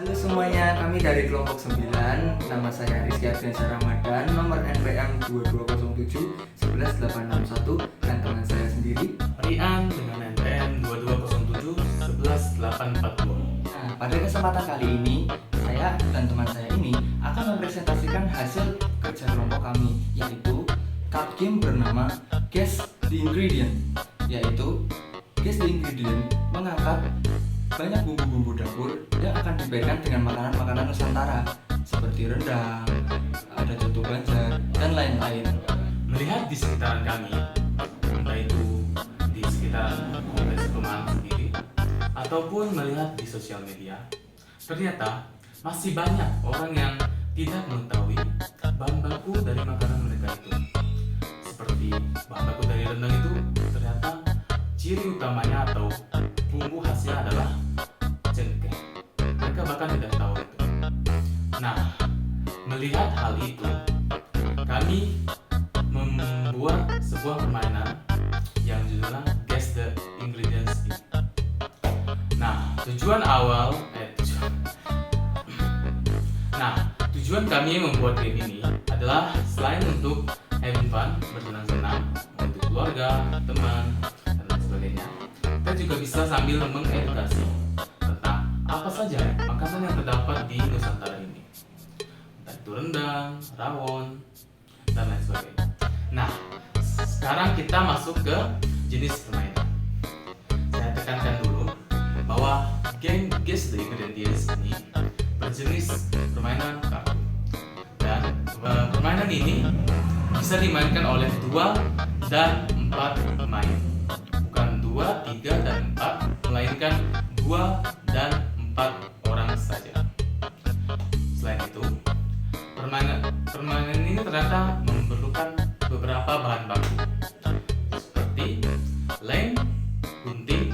Halo semuanya, kami dari kelompok 9. Nama saya Rizky Ardiansyah Ramadan, nomor NPM 2207 11861, dan teman saya sendiri Rian dengan NPM 2207 11842. Nah, pada kesempatan kali ini, saya dan teman saya ini akan mempresentasikan hasil kerja kelompok kami, yaitu card game bernama Guess the Ingredient. Yaitu Guess the Ingredient mengangkat banyak bumbu-bumbu dapur yang akan dibagikan dengan makanan-makanan Nusantara seperti rendang, ada coto banjar, dan lain-lain. Melihat di sekitaran kami, entah itu di sekitaran kompleks perumahan sendiri ataupun melihat di sosial media, ternyata masih banyak orang yang tidak mengetahui bahan baku dari makanan mereka itu. Seperti bahan baku dari rendang itu ternyata ciri utamanya atau bumbu khasnya adalah cengkeh. Mereka bahkan tidak tahu itu. Nah, melihat hal itu, kami membuat sebuah permainan yang judulnya Guess the Ingredients ini. Nah, tujuan kami membuat game ini adalah selain untuk having fun, bersenang-senang, untuk keluarga, teman, dan lain sebagainya, kita juga bisa sambil mengedukasi tentang apa saja makanan yang terdapat di Nusantara ini, entah itu rendang, rawon, dan lain sebagainya. Nah, sekarang kita masuk ke jenis permainan. Saya tekankan dulu bahwa game Guess the Ingredients ini berjenis permainan kartu, dan permainan ini bisa dimainkan oleh 2 dan 4 pemain, bukan 2, 3, dan 4, melainkan 2 dan 4 orang saja. Selain itu, permainan ini ternyata memerlukan beberapa bahan baku seperti lem, gunting,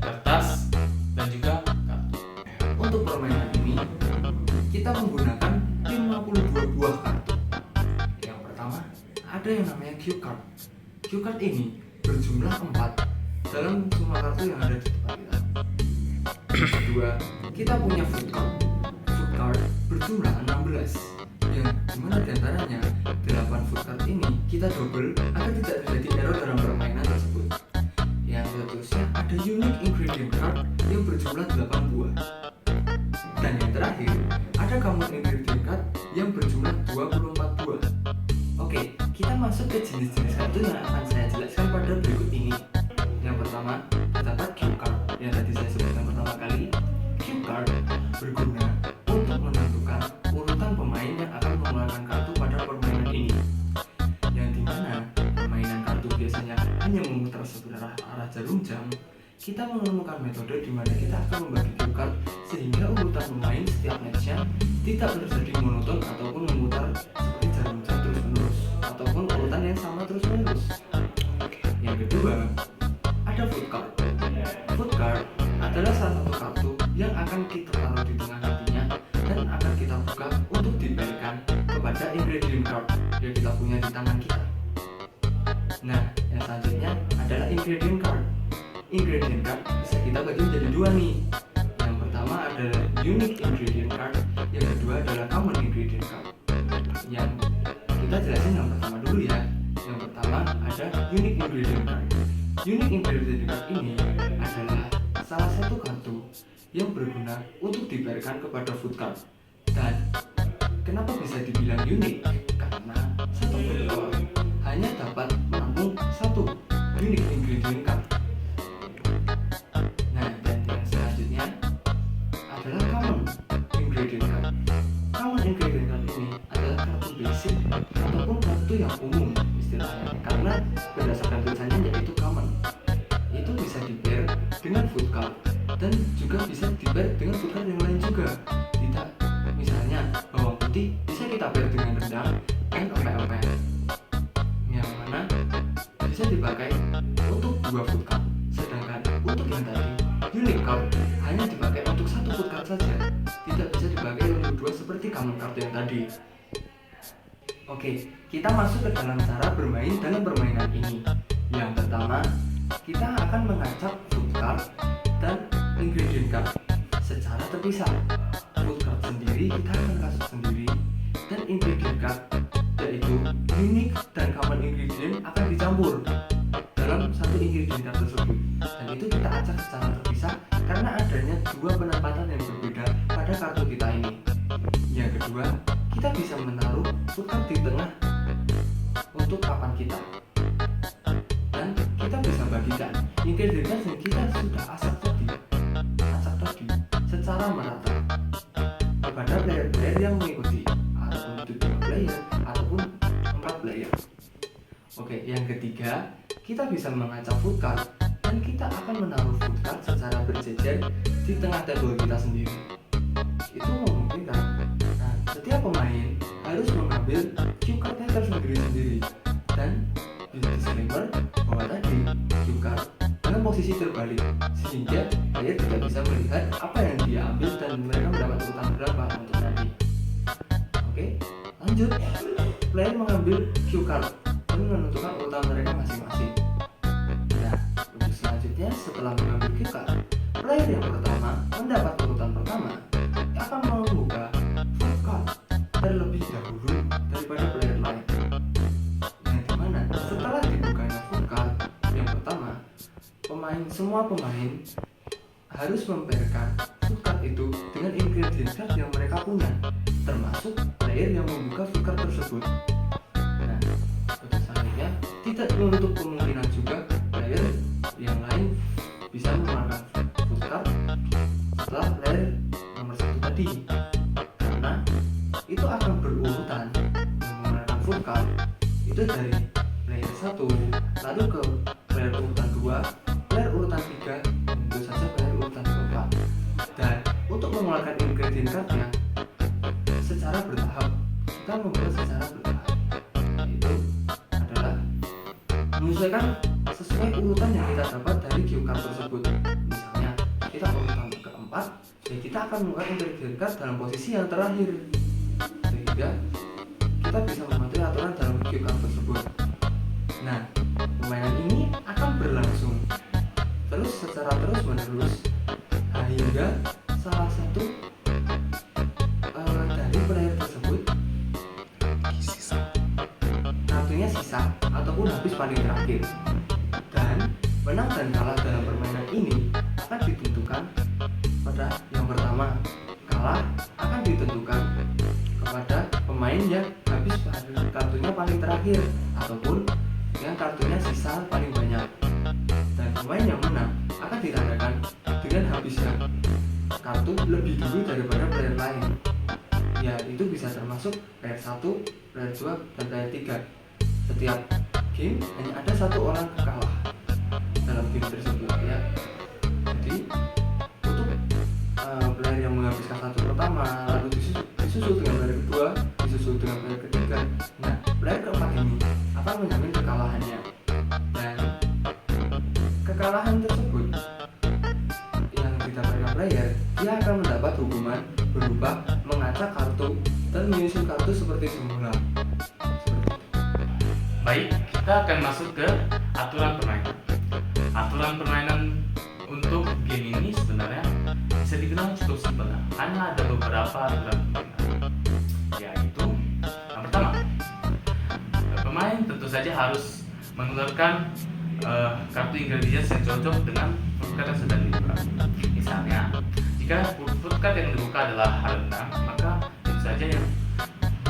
kertas, dan juga kartu. Untuk permainan ini, kita menggunakan 52 buah kartu. Yang pertama, ada yang namanya cue card. Cue card ini berjumlah 4 dalam semua kartu yang ada di depan kita. Yang kedua, kita punya food card. Food card berjumlah 16, yang dimana diantaranya 8 food card ini kita double agar tidak terjadi error dalam permainan tersebut. Yang seterusnya ada unique ingredient card yang berjumlah 8 buah. Dan yang terakhir, ada common ingredient card yang berjumlah 24 buah. Oke, kita masuk ke jenis-jenis kartu yang akan saya jelaskan pada berikut ini. Yang pertama, terdapat cue card yang tadi saya sebutkan pertama kali. Cue card berguna untuk menentukan urutan pemain yang akan mengeluarkan kartu pada permainan ini. Yang dimana permainan kartu biasanya hanya memutar sebelah arah jarum jam, kita menemukan metode di mana kita akan membagi cue card sehingga urutan pemain setiap matchnya tidak terjadi monoton ataupun memutar seperti jarum jam terus-menerus ataupun urutan yang sama terus-menerus. Yang kedua, ada food card. Food card adalah salah satu kartu yang akan kita taruh di tengah nantinya dan akan kita buka untuk diberikan kepada ingredient card yang kita punya di tangan kita. Nah, yang selanjutnya adalah ingredient card. Ingredient card bisa kita bagi menjadi 2 nih. Yang pertama adalah unique ingredient card, yang kedua adalah common ingredient card. Yang kita jelasin yang pertama dulu ya. Yang pertama ada unique ingredient card. Unique ingredient card ini adalah salah satu kartu yang berguna untuk diberikan kepada food card. Dan kenapa bisa dibilang unik? Karena satu food card hanya dapat menampung satu unique ingredient card. Nah, dan yang selanjutnya adalah common ingredient card. Common ingredient card ini adalah kartu basic ataupun kartu yang umum istilahnya, karena berdasarkan tulisannya yaitu common. Itu bisa di-pair dengan food card dan juga bisa di-pair dengan food card yang lain juga. Tidak, misalnya bawang putih bisa kita pair dengan rendang dan empek-empek, yang mana bisa dipakai untuk 2 food card. Sedangkan untuk yang tadi unique card hanya dipakai untuk 1 food card saja, tidak bisa dipakai untuk 2 seperti common card yang tadi. Oke, kita masuk ke dalam cara bermain dalam permainan ini. Yang pertama, kita akan mengacak food card dan ingredient card secara terpisah. card tersebut, dan itu kita acak secara terpisah karena adanya dua penempatan yang berbeda pada kartu kita ini. Yang kedua, kita bisa menaruh food card di tengah untuk papan kita, dan kita bisa bagikan ingredient yang kita sudah acak tadi secara merata kepada player-player yang mengikuti, ataupun itu 2 player ataupun 4 player. Oke, yang ketiga, kita bisa mengacak food card dan kita akan menaruh food card secara berjejer di tengah table kita sendiri. Itu memungkinkan. Nah, setiap pemain harus mengambil cue cardnya tersendiri-sendiri, dan disclaimer bahwa tadi cue card dalam posisi terbalik sehingga player tidak bisa melihat apa yang dia ambil dan mereka mendapat urutan berapa untuk nanti. Oke, lanjut. Player mengambil cue card dan menentukan urutan mereka masing-masing. Nah, untuk selanjutnya setelah mengambil cue card, player yang pertama mendapat urutan pertama akan membuka food card terlebih dahulu daripada player lain. Yang dimana setelah dibukanya food card yang pertama, semua pemain harus memperkan food card itu dengan ingredient card yang mereka punya, termasuk player yang membuka food card tersebut. Nah, untuk selanjutnya tidak menutup kemungkinan juga player yang lain bisa menggunakan food card setelah player nomor 1 tadi, karena itu akan berurutan menggunakan food card itu dari player 1 lalu ke player urutan 2, player urutan 3, tentu saja player urutan 4. Dan untuk mengeluarkan ingredient cardnya secara bertahap, kita membuat secara bertahap, itu adalah menyesuaikan sesuai urutan yang kita dapat dari cue card tersebut. Misalnya kita urutan keempat, jadi kita akan mengeluarkan ingredient card dalam posisi yang terakhir, sehingga kita bisa mematuhi aturan dalam cue card tersebut. Nah, permainan ini akan berlangsung terus secara terus menerus hingga salah satu dari player tersebut kartunya sisa ataupun habis paling terakhir, dan menang dan kalah dalam permainan ini akan ditentukan pada yang pertama. Kalah akan ditentukan kepada pemain yang habis kartunya paling terakhir ataupun yang kartunya sisa paling banyak, dan pemain yang menang akan ditandakan dengan habisnya kartu lebih dulu daripada player lain. Ya, itu bisa termasuk player 1, player 2, dan player 3. Setiap game hanya ada satu orang kalah dalam game tersebut ya. Jadi untuk player yang menghabiskan satu pertama lalu disusul dengan player kedua, disusul dengan player ketiga, nah player keempat ini akan menjamin kekalahannya, dan kekalahan tersebut yang didapatkan player, dia akan mendapat hukuman berupa mengacak kartu dan menyusun kartu seperti semula. Baik, kita akan masuk ke aturan permainan. Aturan permainan untuk game ini sebenarnya bisa dibilang cukup simpel. Hanya ada beberapa aturan permainan, yaitu yang pertama, pemain tentu saja harus mengeluarkan kartu ingredients yang cocok dengan food card yang sedang dibuka. Misalnya, jika food card yang dibuka adalah rendang, maka tentu saja yang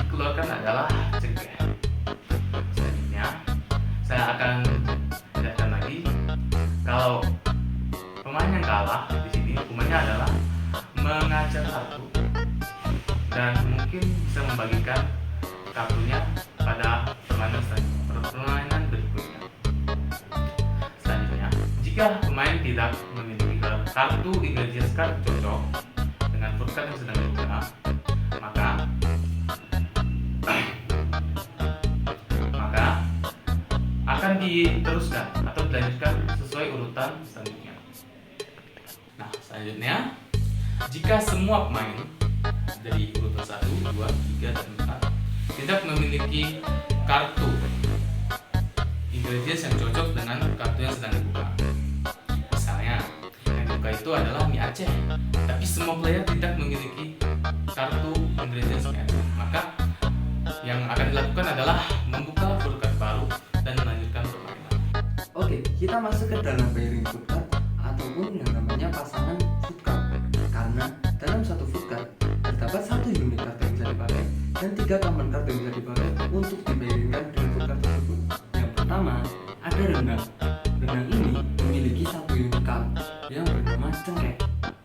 dikeluarkan adalah cengkeh. Selanjutnya, saya akan jelaskan lagi kalau pemain yang kalah di sini hukumannya adalah mengacak kartu dan mungkin bisa membagikan kartunya pada permainan berikutnya. Selanjutnya, jika pemain tidak memiliki kartu ingredients card cocok dengan food card yang sedang dibuka, maka akan diteruskan atau dilanjutkan sesuai urutan selanjutnya. Nah, selanjutnya, jika semua pemain dari urutan 1, 2, 3, dan 4 tidak memiliki kartu ingredients yang cocok dengan kartu yang sedang dibuka. Misalnya, yang dibuka itu adalah mie Aceh, tapi semua player tidak memiliki kartu ingredients mie Aceh, maka yang akan dilakukan adalah membuka full card baru dan melanjutkan permainan. Oke, kita kita masuk ke dalam pairing food cart ataupun yang namanya pasangan food cart, karena dalam satu food cart terdapat satu unit card yang bisa dipakai dan 3 common card yang bisa dipakai untuk dipairingkan dengan food cart tersebut. Yang pertama ada rendang. Rendang ini memiliki satu unit card yang bernama cengkeh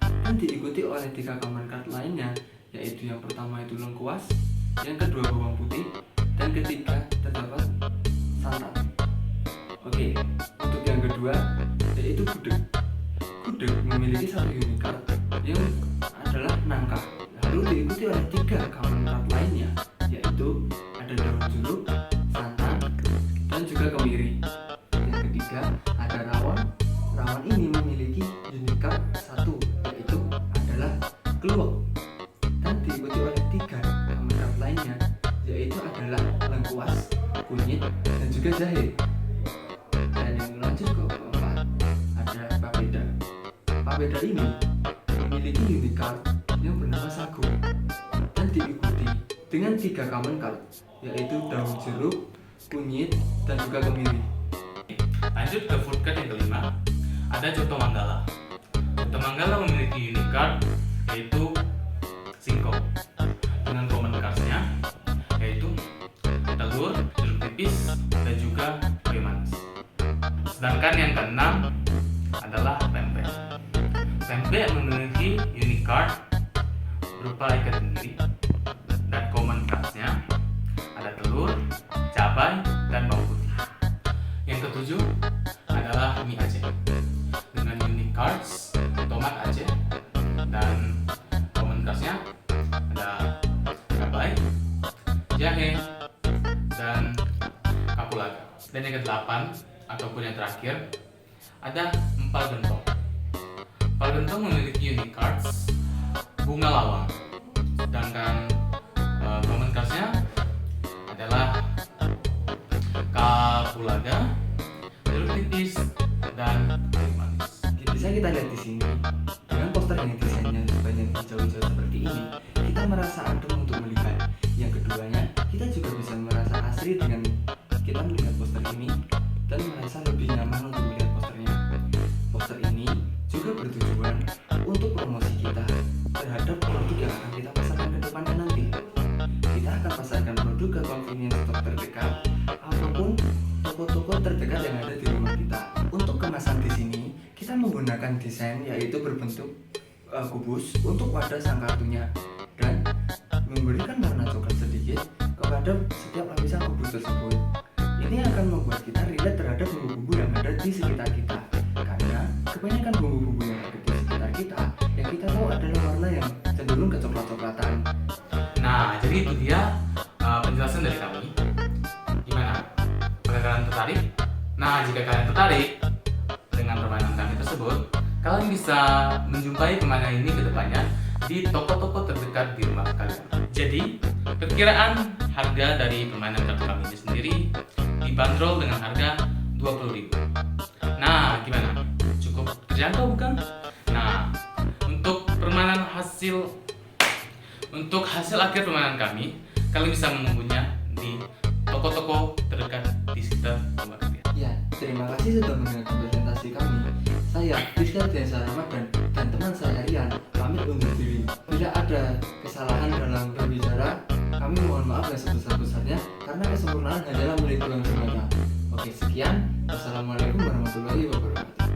dan diikuti oleh 3 common card lainnya, yaitu yang pertama itu lengkuas, yang kedua bawang putih, dan ketiga terdapat santan. Oke, untuk yang kedua yaitu gudeg. Gudeg memiliki satu unit card yang adalah nangka, lalu diikuti oleh 3 common card lainnya, yaitu ada daun jeruk, santan, dan juga kemiri. Yang ketiga ada rawon. Rawon ini memiliki unit card 1, yaitu adalah keluak, dan diikuti oleh 3 common card lainnya, yaitu adalah lengkuas, kunyit, dan juga jahe. Dan yang lanjut ke keempat ada papeda. Papeda ini memiliki unit card yang bernama sagu dan diikuti dengan 3 common card, yaitu daun jeruk, kunyit, dan juga kemiri. Lanjut ke food cart yang kelima, ada coto manggala. Coto manggala memiliki unit card yaitu singkong dengan common cards-nya yaitu telur, jeruk nipis, dan juga kue manis. Sedangkan yang keenam adalah pempek. Pempek memiliki unit card berupa ikat tenggiri dan common cards-nya ada telur, cabai, dan bawang putih. Yang ketujuh adalah mie Aceh dengan unit cards tomat Aceh dan common cards-nya ada cabai, jahe, dan kapulaga. Dan yang kedelapan ataupun yang terakhir ada empal gentong. Empal gentong memiliki unit cards bunga lawang, sedangkan common cards-nya adalah kapulaga, jeruk nipis, dan kue manis. Bisa kita lihat di sini dengan poster yang desainnya sebanyak hijau-hijau seperti ini, kita merasa adem untuk melihat. Yang keduanya, kita juga bisa merasa asri dengan kita melihat poster ini dan merasa lebih nyaman untuk melihat posternya. Poster ini juga bertujuan untuk promosi kita terhadap produk yang akan kita pasarkan ke depannya nanti. Kita akan pasarkan produk ke convenience store terdekat ataupun toko-toko terdekat yang ada di rumah kita. Untuk kemasan di sini kita menggunakan desain yaitu berbentuk kubus untuk wadah sang kartunya dan memberikan warna coklat sedikit kepada setiap lapisan kubus tersebut. Ini akan membuat kita relate terhadap bumbu-bumbu yang ada di sekitar kita, karena kebanyakan bumbu-bumbu yang ada di sekitar kita yang kita tahu adalah warna yang cenderung kecoklat-coklatan. Nah, jadi itu dia penjelasan dari kami. Gimana? Apakah kalian tertarik? Nah, jika kalian tertarik dengan permainan kami tersebut, kalian bisa menjumpai permainan ini ke depannya di toko-toko terdekat di rumah kalian. Jadi, perkiraan harga dari permainan kartu kami ini sendiri dibanderol dengan harga 20.000. Nah, gimana? Cukup terjangkau bukan? Nah, untuk hasil akhir permainan kami, kalian bisa menunggunya di toko-toko terdekat di sekitar rumah kalian. Ya, terima kasih sudah mendengarkan presentasi kami. Saya Rizky Ardiansyah Ramadan dan teman saya Rian pamit undur diri. Bila ada kesalahan dalam berbicara, kami mohon maaf yang sebesar-besarnya karena kesempurnaan hanyalah milik Tuhan semata. Oke, sekian. Wassalamualaikum warahmatullahi wabarakatuh.